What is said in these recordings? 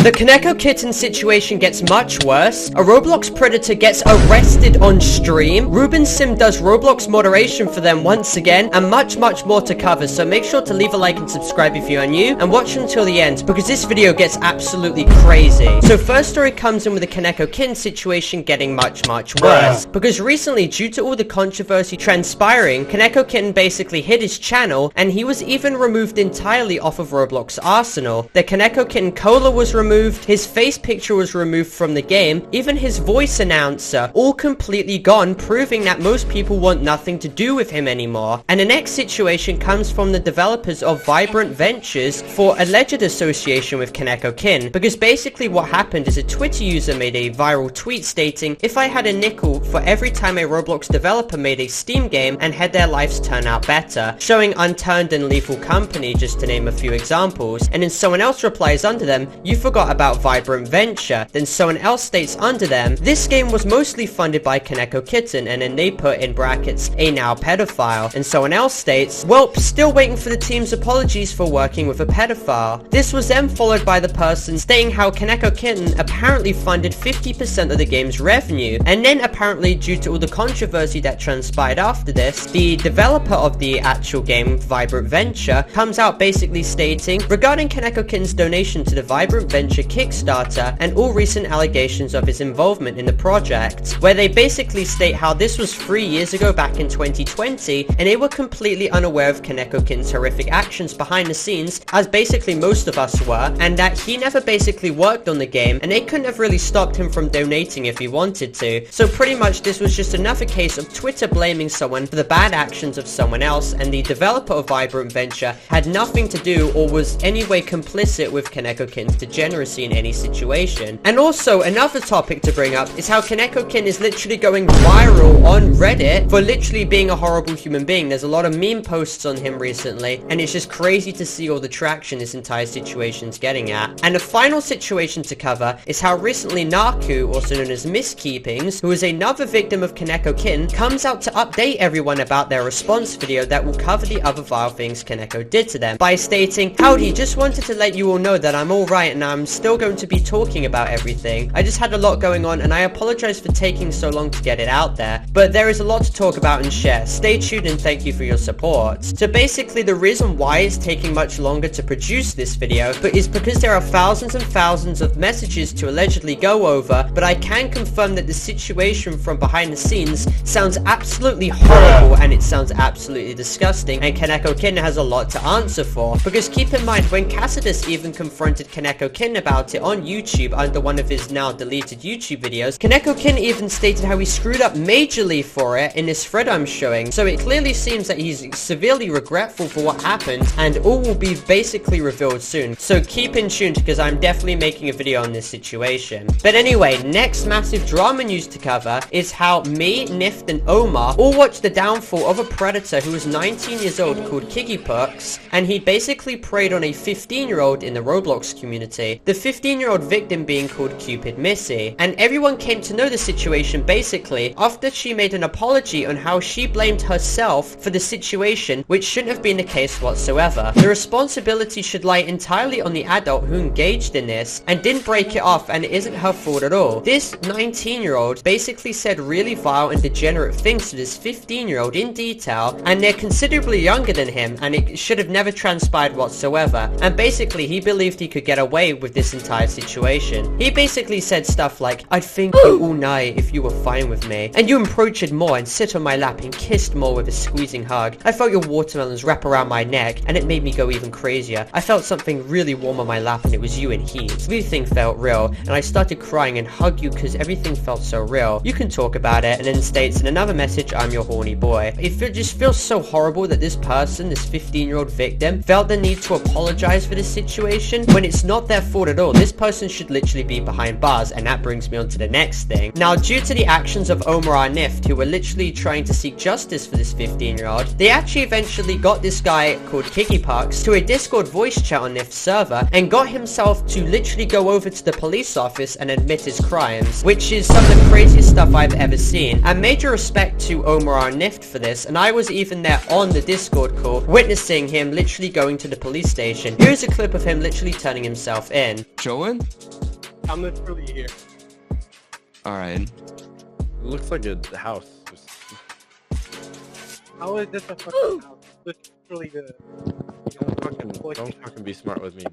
The KonekoKitten situation gets much worse. A Roblox predator gets arrested on stream. Ruben Sim does Roblox moderation for them once again, and much more to cover. So make sure to leave a like and subscribe if you are new, and watch until the end, because this video gets absolutely crazy. So first story comes in with the KonekoKitten situation getting much worse. Because recently, due to all the controversy transpiring, KonekoKitten basically hid his channel, and he was even removed entirely off of Roblox Arsenal. The KonekoKitten cola was removed, his face picture was removed from the game, even his voice announcer, all completely gone, proving that most people want nothing to do with him anymore. And the next situation comes from the developers of Vibrant Ventures for alleged association with KonekoKitten, because basically what happened is a Twitter user made a viral tweet stating, if I had a nickel for every time a Roblox developer made a Steam game and had their lives turn out better, showing Unturned and Lethal Company, just to name a few examples. And then someone else replies under them, you forgot about Vibrant Venture. Then someone else states under them, this game was mostly funded by KonekoKitten, and then they put in brackets, a now pedophile. And someone else states, welp, still waiting for the team's apologies for working with a pedophile. This was then followed by the person stating how KonekoKitten apparently funded 50% of the game's revenue. And then apparently, due to all the controversy that transpired after this, the developer of the actual game, Vibrant Venture, comes out basically stating, regarding KonekoKitten's donation to the Vibrant Venture Kickstarter and all recent allegations of his involvement in the project, where they basically state how this was 3 years ago back in 2020, and they were completely unaware of KonekoKitten's horrific actions behind the scenes, as basically most of us were, and that he never basically worked on the game, and they couldn't have really stopped him from donating if he wanted to. So pretty much this was just another case of Twitter blaming someone for the bad actions of someone else, and the developer of Vibrant Venture had nothing to do or was anyway complicit with KonekoKitten's degeneracy in any situation. And also, another topic to bring up is how KonekoKitten is literally going viral on Reddit for literally being a horrible human being. There's a lot of meme posts on him recently, and it's just crazy to see all the traction this entire situation's getting at. And the final situation to cover is how recently Narpy, also known as Miskeepings, who is another victim of KonekoKitten, comes out to update everyone about their response video that will cover the other vile things Koneko did to them, by stating, howdy, just wanted to let you all know that I'm alright and I'm still going to be talking about everything. I just had a lot going on and I apologize for taking so long to get it out there, but there is a lot to talk about and share. Stay tuned and thank you for your support. So basically the reason why it's taking much longer to produce this video is because there are thousands and thousands of messages to allegedly go over, but I can confirm that the situation from behind the scenes sounds absolutely horrible and it sounds absolutely disgusting, and KonekoKitten has a lot to answer for. Because keep in mind, when Cassidus even confronted KonekoKitten about it on YouTube under one of his now deleted YouTube videos, KonekoKitten even stated how he screwed up majorly for it in this thread I'm showing. So it clearly seems that he's severely regretful for what happened, and all will be basically revealed soon. So keep in tune, because I'm definitely making a video on this situation. But anyway, next massive drama news to cover is how me, Nift, and Omar all watched the downfall of a predator who was 19 years old called KonekoKitten, and he basically preyed on a 15-year-old in the Roblox community. The 15-year-old victim being called Cupid Missy, and everyone came to know the situation basically after she made an apology on how she blamed herself for the situation, which shouldn't have been the case whatsoever. The responsibility should lie entirely on the adult who engaged in this and didn't break it off, and it isn't her fault at all. This 19-year-old basically said really vile and degenerate things to this 15-year-old in detail, and they're considerably younger than him, and it should have never transpired whatsoever. And basically he believed he could get away with this entire situation. He basically said stuff like, I'd think you all night if you were fine with me, and you approached more and sit on my lap and kissed more with a squeezing hug. I felt your watermelons wrap around my neck and it made me go even crazier. I felt something really warm on my lap and it was you in heat. Everything felt real, and I started crying and hugged you because everything felt so real. You can talk about it. And then states in another message, I'm your horny boy. It just feels so horrible that this person, this 15-year-old victim, felt the need to apologize for this situation when it's not their fault at all. This person should literally be behind bars, and that brings me on to the next thing. Now, due to the actions of Omar and Nift, who were literally trying to seek justice for this 15-year-old, they actually eventually got this guy called KonekoKitten to a Discord voice chat on Nift's server and got himself to literally go over to the police office and admit his crimes, which is some of the craziest stuff I've ever seen. And major respect to Omar and Nift for this, and I was even there on the Discord call witnessing him literally going to the police station. Here's a clip of him literally turning himself in. in. Showing? I'm literally here. Alright. It looks like a house. How is this a fucking house? Literally the... Don't fucking be smart with me.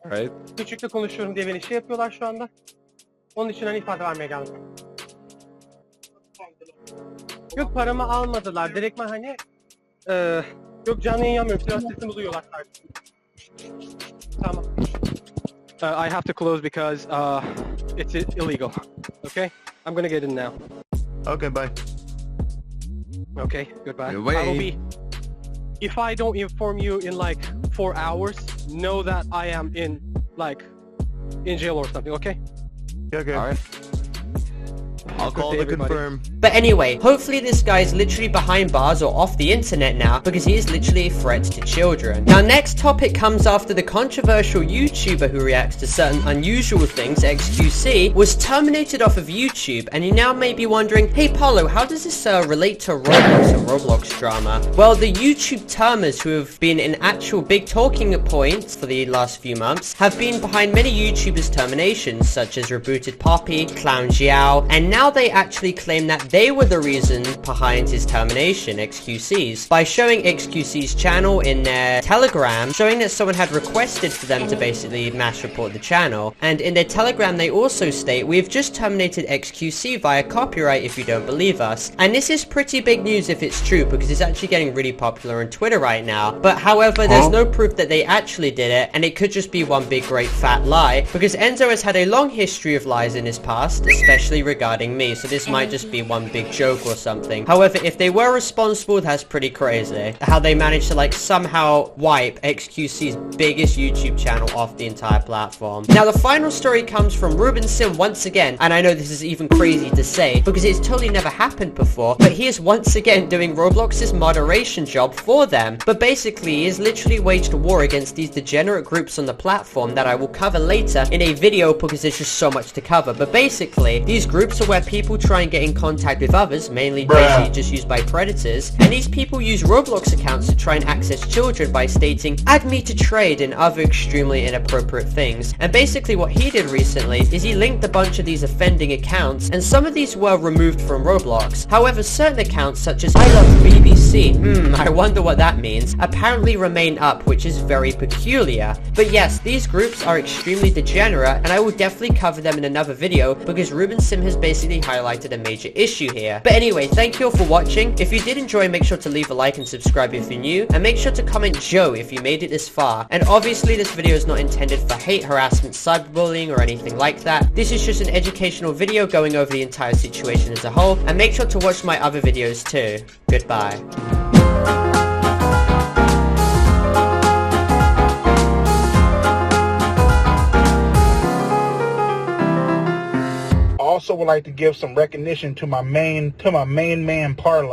Alright? Küçükle konuşuyorum diye beni şey yapıyorlar şu anda. Onun için hani ifade vermeye geldim. Yok paramı almadılar. Direktman hani... yok canlı yayın yapmıyorum. Silahlı sesimi buluyorlar sadece. Tamam. I have to close because it's illegal. Okay? I'm gonna get in now. Okay, bye. Okay, goodbye. Good way. I will be... If I don't inform you in like 4 hours, know that I am in jail or something, okay? Okay. Alright. I'll call to confirm. But anyway, hopefully this guy is literally behind bars or off the internet now, because he is literally a threat to children. Now next topic comes after the controversial YouTuber who reacts to certain unusual things, XQC, was terminated off of YouTube, and you now may be wondering, hey Paulo, how does this relate to Roblox or Roblox drama? Well, the YouTube termers who have been an actual big talking points for the last few months have been behind many YouTubers' terminations, such as Rebooted Poppy, Clown Xiao, and now they actually claim that they were the reason behind his termination, XQC's, by showing XQC's channel in their Telegram, showing that someone had requested for them to basically mass report the channel. And in their Telegram they also state, we've just terminated XQC via copyright if you don't believe us. And this is pretty big news if it's true, because it's actually getting really popular on Twitter right now. But however, there's no proof that they actually did it, and it could just be one big great fat lie, because Enzo has had a long history of lies in his past, especially regarding me, so this might just be one big joke or something. However, if they were responsible, that's pretty crazy. How they managed to like somehow wipe XQC's biggest YouTube channel off the entire platform. Now the final story comes from Ruben Sim once again, and I know this is even crazy to say because it's totally never happened before, but he is once again doing Roblox's moderation job for them. But basically he has literally waged a war against these degenerate groups on the platform that I will cover later in a video because there's just so much to cover. But basically these groups are where people try and get in contact with others, mainly basically just used by predators, and these people use Roblox accounts to try and access children by stating, add me to trade, and other extremely inappropriate things. And basically what he did recently is he linked a bunch of these offending accounts, and some of these were removed from Roblox. However, certain accounts such as I love BBC, I wonder what that means, apparently remain up, which is very peculiar. But yes, these groups are extremely degenerate, and I will definitely cover them in another video because Ruben Sim has basically highlighted a major issue here. But anyway, thank you all for watching. If you did enjoy, make sure to leave a like and subscribe if you're new, and make sure to comment Joe if you made it this far. And obviously this video is not intended for hate, harassment, cyberbullying, or anything like that. This is just an educational video going over the entire situation as a whole, and make sure to watch my other videos too. Goodbye. Also would like to give some recognition to my main man Parlo.